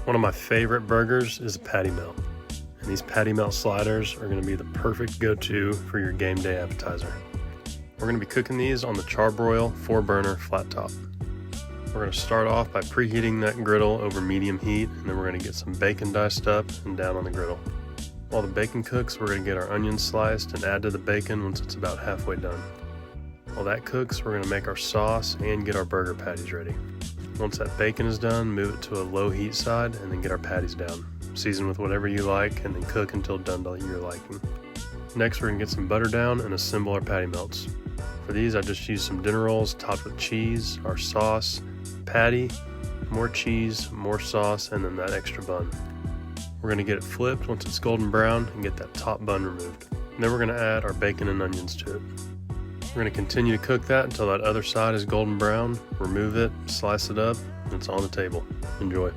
One of my favorite burgers is a patty melt. And these patty melt sliders are going to be the perfect go-to for your game day appetizer. We're going to be cooking these on the charbroil 4-burner flat top. We're going to start off by preheating that griddle over medium heat, and then we're going to get some bacon diced up and down on the griddle. While the bacon cooks, we're going to get our onions sliced and add to the bacon once it's about halfway done. While that cooks, we're going to make our sauce and get our burger patties ready. Once that bacon is done, move it to a low heat side and then get our patties down. Season with whatever you like and then cook until done to your liking. Next, we're going to get some butter down and assemble our patty melts. For these, I just used some dinner rolls topped with cheese, our sauce, patty, more cheese, more sauce, and then that extra bun. We're going to get it flipped once it's golden brown and get that top bun removed. And then we're going to add our bacon and onions to it. We're going to continue to cook that until that other side is golden brown. Remove it, slice it up, and it's on the table. Enjoy.